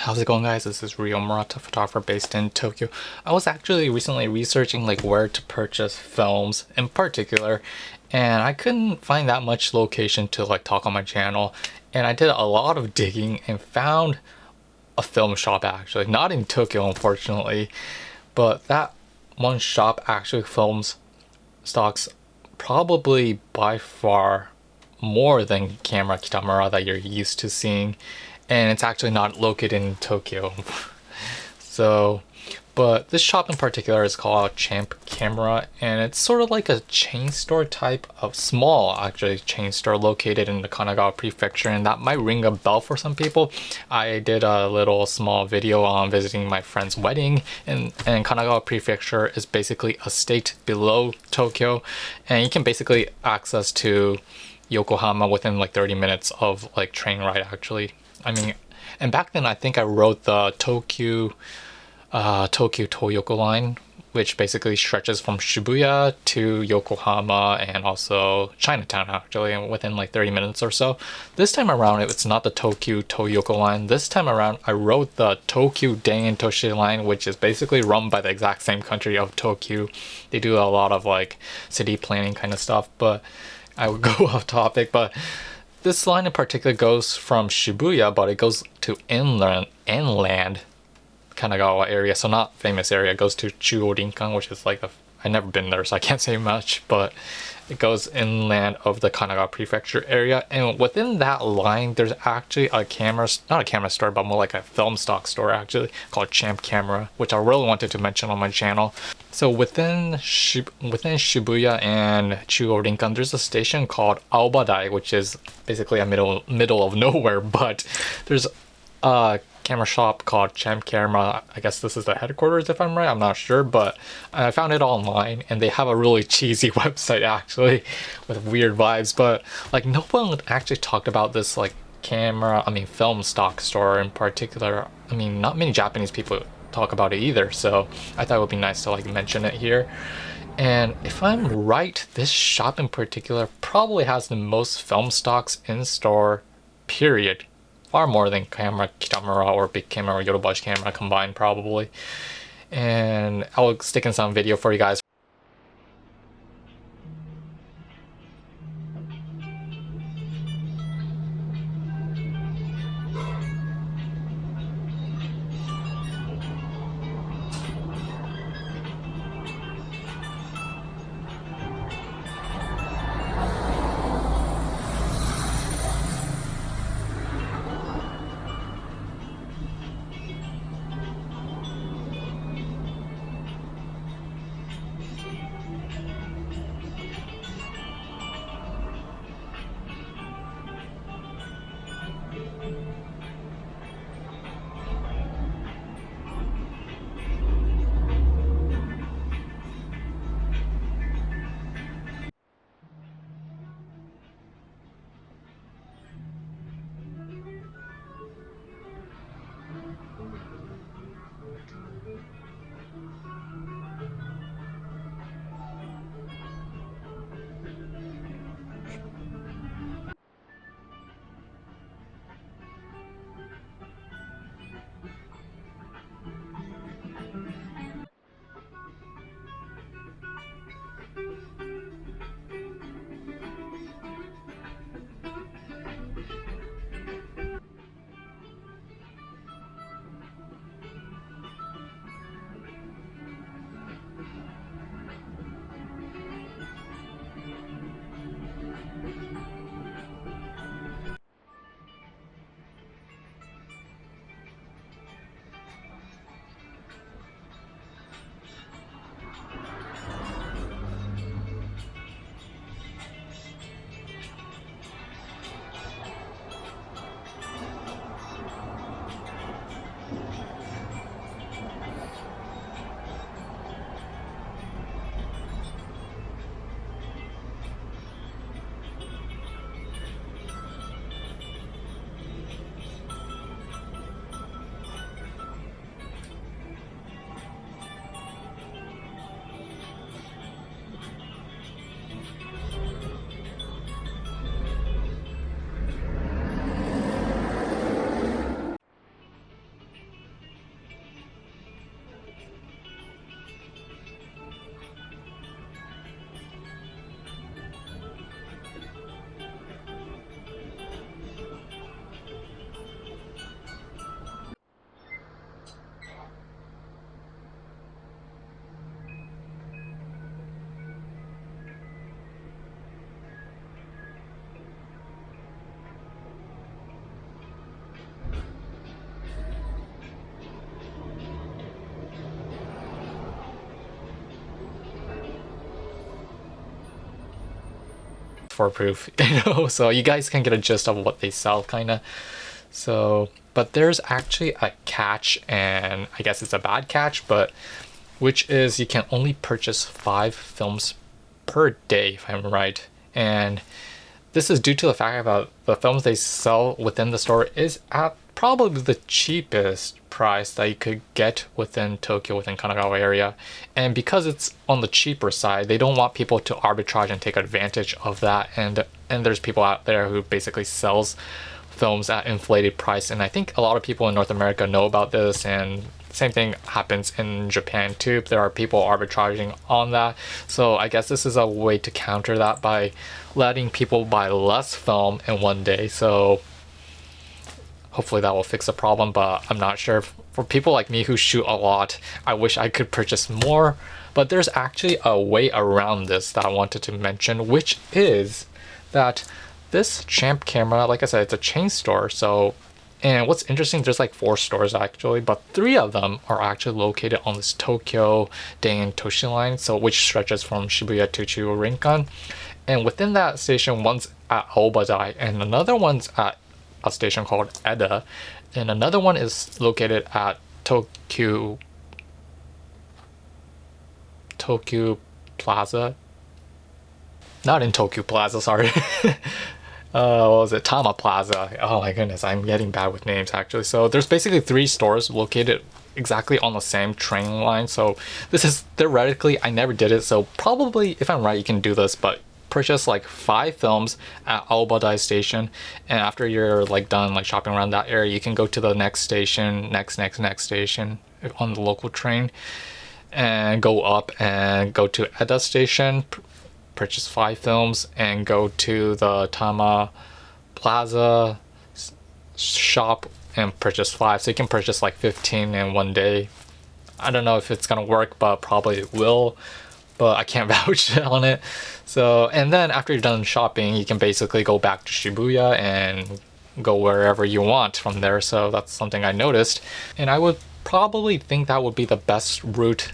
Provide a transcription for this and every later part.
How's it going, guys? This is Rio Murata, photographer based in Tokyo. I was actually recently researching where to purchase films in particular, and I couldn't find that much location to talk on my channel. And I did a lot of digging and found a film shop, actually not in Tokyo unfortunately, but that one shop actually films stocks probably by far more than camera Kitamura that you're used to seeing, and it's actually not located in Tokyo. So, but this shop in particular is called Champ Camera, and it's sort of like a chain store type of small, actually, chain store located in the Kanagawa prefecture, and that might ring a bell for some people. I did a little small video on visiting my friend's wedding, and Kanagawa prefecture is basically a state below Tokyo, and you can basically access to Yokohama within 30 minutes of train ride, actually. I mean, and back then I think I rode the Tokyo Toyoko line, which basically stretches from Shibuya to Yokohama and also Chinatown, actually, and within 30 minutes or so. This time around, it's not the Tokyo Toyoko line. This time around, I rode the Tokyo Den Toshi Line, which is basically run by the exact same country of Tokyo. They do a lot of city planning kind of stuff, but I would go off topic. But this line in particular goes from Shibuya, but it goes to inland Kanagawa area, so not famous area. It goes to Chuo-rinkan, which is I've never been there, so I can't say much, but it goes inland of the Kanagawa prefecture area. And within that line, there's actually not a camera store, but more like a film stock store, actually, called Champ Camera, which I really wanted to mention on my channel. So within Shibuya and Chuo-rinkan, there's a station called Aobadai, which is basically a middle of nowhere, but there's a camera shop called Champ Camera. I guess this is the headquarters, if I'm right, I'm not sure, but I found it online, and they have a really cheesy website, actually, with weird vibes. But no one actually talked about this film stock store in particular. I mean, not many Japanese people talk about it either, so I thought it would be nice to mention it here. And if I'm right, this shop in particular probably has the most film stocks in store, period. Far more than camera Kitamura or big camera or Yodobashi camera combined, probably. And I'll stick in some video for you guys. for proof, so you guys can get a gist of what they sell, kind of. So, but there's actually a catch, and I guess it's a bad catch, but which is you can only purchase 5 films per day, if I'm right. And this is due to the fact that the films they sell within the store is at probably the cheapest price that you could get within Tokyo, within Kanagawa area. And because it's on the cheaper side, they don't want people to arbitrage and take advantage of that. And there's people out there who basically sells films at inflated price. And I think a lot of people in North America know about this, and same thing happens in Japan too. There are people arbitraging on that. So I guess this is a way to counter that by letting people buy less film in one day. So hopefully that will fix the problem, but I'm not sure. For people like me who shoot a lot, I wish I could purchase more. But there's actually a way around this that I wanted to mention, which is that this Champ camera, like I said, it's a chain store. So, and what's interesting, there's like 4 stores actually, but 3 of them are actually located on this Tokyo Den Toshi Line, so which stretches from Shibuya to Chiyorinkan. And within that station, one's at Aobadai, and another one's at a station called Eda, and another one is located at Tokyo Plaza. Not in Tokyo Plaza, sorry. What was it? Tama Plaza. Oh my goodness, I'm getting bad with names actually. So there's basically 3 stores located exactly on the same train line. So this is theoretically, I never did it, so probably if I'm right you can do this, but purchase like 5 films at Aobadai station, and after you're like done like shopping around that area, you can go to the next station, next station on the local train, and go up and go to Eda station, purchase 5 films, and go to the Tama Plaza shop and purchase 5. So you can purchase like 15 in one day. I don't know if it's gonna work, but probably it will, but I can't vouch on it. So, and then after you're done shopping, you can basically go back to Shibuya and go wherever you want from there. So that's something I noticed, and I would probably think that would be the best route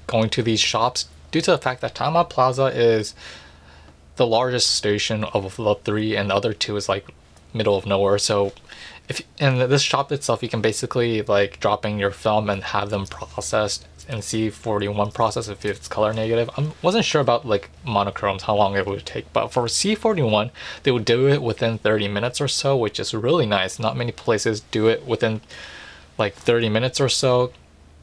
going to these shops, due to the fact that Tama Plaza is the largest station of the 3, and the other 2 is like middle of nowhere. So if in this shop itself, you can basically like drop in your film and have them processed in C41 process if it's color negative. I wasn't sure about like monochromes, how long it would take, but for C41 they would do it within 30 minutes or so, which is really nice. Not many places do it within like 30 minutes or so.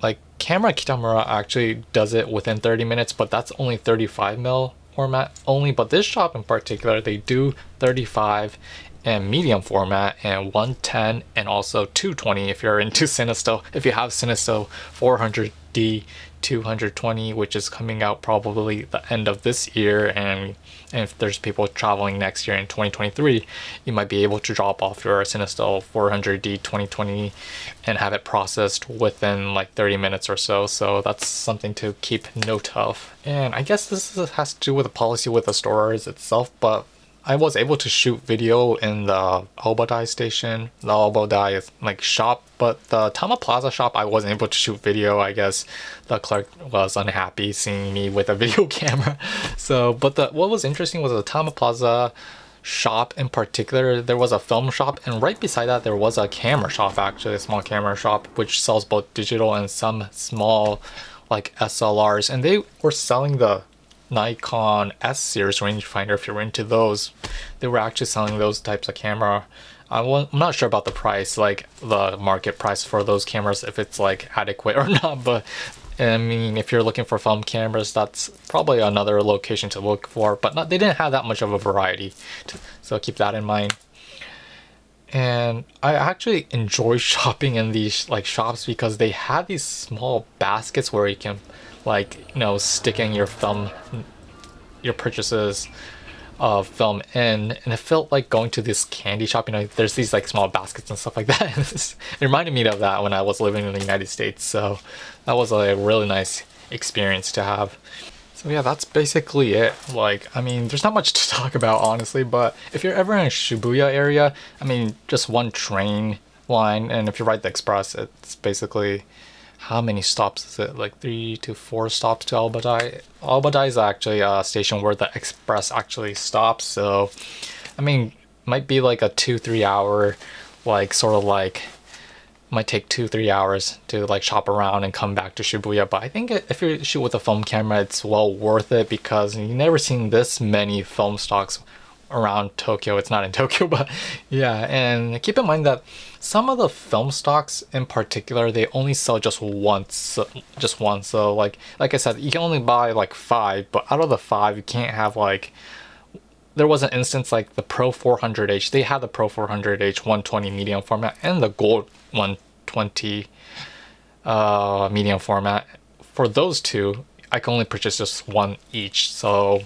Like Camera Kitamura actually does it within 30 minutes, but that's only 35mm format only. But this shop in particular, they do 35 and medium format, and 110 and also 220 if you're into Cinesto. If you have Cinesto 400D 220, which is coming out probably the end of this year, and if there's people traveling next year in 2023, you might be able to drop off your Cinesto 400D 2020 and have it processed within like 30 minutes or so. So that's something to keep note of. And I guess this has to do with the policy with the stores itself, but I was able to shoot video in the Aobadai station, the Aobadai like shop, but the Tama Plaza shop I wasn't able to shoot video. I guess the clerk was unhappy seeing me with a video camera. So, but what was interesting was the Tama Plaza shop in particular, there was a film shop, and right beside that there was a camera shop, actually a small camera shop which sells both digital and some small like SLRs, and they were selling the Nikon S series rangefinder. If you're into those, they were actually selling those types of camera. I'm not sure about the price, like the market price for those cameras, if it's like adequate or not, but I mean, if you're looking for film cameras, that's probably another location to look for, but they didn't have that much of a variety, so keep that in mind. And I actually enjoy shopping in these like shops because they have these small baskets where you can like, you know, sticking your purchases of film in, and it felt like going to this candy shop. You know, there's these like small baskets and stuff like that. It reminded me of that when I was living in the United States, so that was a really nice experience to have. So yeah, that's basically it. Like, I mean, there's not much to talk about honestly, but if you're ever in Shibuya area, I mean, just one train line, and if you ride the express, it's basically how many stops is it? Like 3 to 4 stops to Aobadai. Aobadai is actually a station where the express actually stops. So, I mean, might be like a 2-3 hour, like sort of like might take 2-3 hours to like shop around and come back to Shibuya. But I think if you shoot with a film camera, it's well worth it because you've never seen this many film stocks around Tokyo. It's not in Tokyo, but yeah. And keep in mind that some of the film stocks in particular, they only sell just once, just once. So like I said, you can only buy like 5, but out of the 5, you can't have like, there was an instance like the Pro 400H. They had the Pro 400H 120 medium format and the Gold 120 medium format. For those two, I can only purchase just one each. So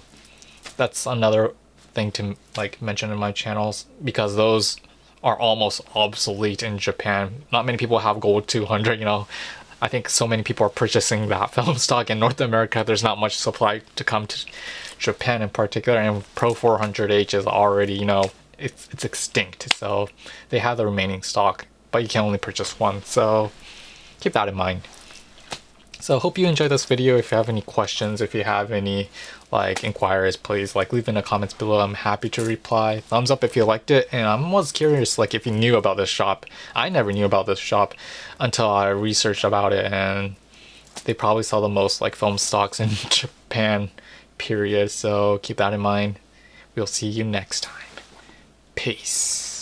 that's another thing to like mention in my channels, because those are almost obsolete in Japan. Not many people have Gold 200, you know. I think so many people are purchasing that film stock in North America. There's not much supply to come to Japan in particular, and Pro 400H is already, you know, it's extinct. So they have the remaining stock, but you can only purchase one. So keep that in mind. So hope you enjoyed this video. If you have any questions, if you have any like inquiries, please like leave in the comments below. I'm happy to reply. Thumbs up if you liked it. And I was curious like if you knew about this shop. I never knew about this shop until I researched about it, and they probably sell the most like film stocks in Japan, period. So keep that in mind. We'll see you next time. Peace.